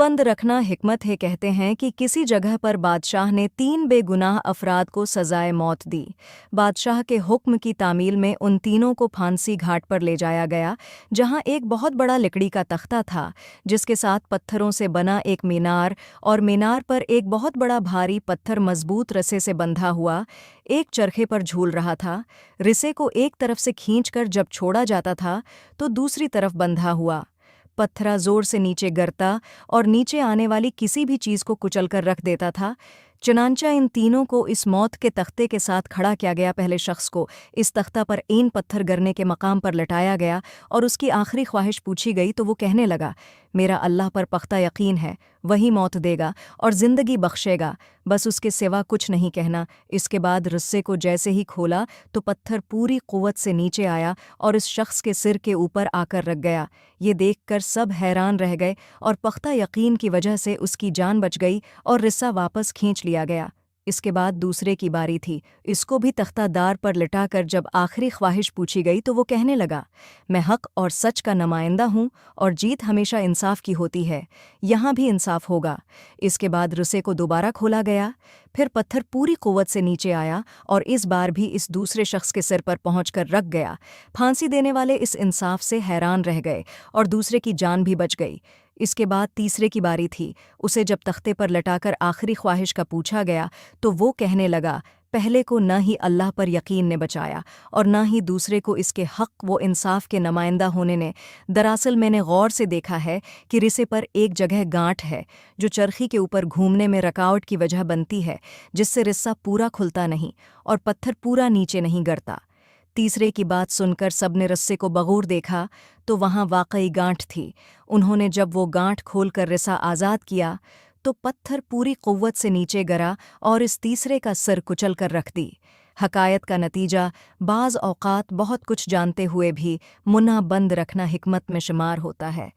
बंद रखना हिकमत है। कहते हैं कि किसी जगह पर बादशाह ने 3 बेगुनाह अफराद को सजाए मौत दी। बादशाह के हुक्म की तामील में उन तीनों को फांसी घाट पर ले जाया गया, जहां एक बहुत बड़ा लकड़ी का तख्ता था, जिसके साथ पत्थरों से बना एक मीनार, और मीनार पर एक बहुत बड़ा भारी पत्थर मजबूत रस्से से बंधा हुआ एक चरखे पर झूल रहा था। रिसे को एक तरफ से खींचकर जब छोड़ा जाता था तो दूसरी तरफ बंधा हुआ पत्थरा जोर से नीचे गिरता और नीचे आने वाली किसी भी चीज को कुचलकर रख देता था। चुनांचा इन तीनों को इस मौत के तख्ते के साथ खड़ा किया गया। पहले शख्स को इस तख्ता पर ऐन पत्थर गिरने के मकाम पर लटाया गया और उसकी आखिरी ख्वाहिश पूछी गई तो वो कहने लगा, मेरा अल्लाह पर पख्ता यकीन है, वही मौत देगा और ज़िंदगी बख्शेगा, बस उसके सिवा कुछ नहीं कहना। इसके बाद रस्से को जैसे ही खोला तो पत्थर पूरी कुव्वत से नीचे आया और इस शख्स के सिर के ऊपर आकर रख गया। ये देखकर सब हैरान रह गए और पख्ता यकीन की वजह से उसकी जान बच गई और रिस्सा वापस खींच लिया गया। इसके बाद दूसरे की बारी थी। इसको भी तख्तादार पर लिटाकर जब आखिरी ख्वाहिश पूछी गई तो वो कहने लगा, मैं हक और सच का नुमाइंदा हूँ और जीत हमेशा इंसाफ की होती है, यहाँ भी इंसाफ होगा। इसके बाद रस्से को दोबारा खोला गया, फिर पत्थर पूरी कुव्वत से नीचे आया और इस बार भी इस दूसरे शख्स के सिर पर पहुंचकर रख गया। फांसी देने वाले इस इंसाफ से हैरान रह गए और दूसरे की जान भी बच गई। इसके बाद तीसरे की बारी थी। उसे जब तख्ते पर लटाकर आखिरी ख्वाहिश का पूछा गया तो वो कहने लगा, पहले को न ही अल्लाह पर यकीन ने बचाया और न ही दूसरे को इसके हक वो इंसाफ के नुमाइंदा होने ने। दरअसल मैंने गौर से देखा है कि रिसे पर एक जगह गांठ है जो चरखी के ऊपर घूमने में रुकावट की वजह बनती है, जिससे रिस्सा पूरा खुलता नहीं और पत्थर पूरा नीचे नहीं गिरता। तीसरे की बात सुनकर सबने रस्से को बगौर देखा तो वहां वाकई गांठ थी। उन्होंने जब वो गांठ खोलकर रिसा आज़ाद किया तो पत्थर पूरी कुव्वत से नीचे गिरा और इस तीसरे का सिर कुचल कर रख दी। हकायत का नतीजा, बाज़ औक़ात बहुत कुछ जानते हुए भी मुन्ना बंद रखना हिकमत में शुमार होता है।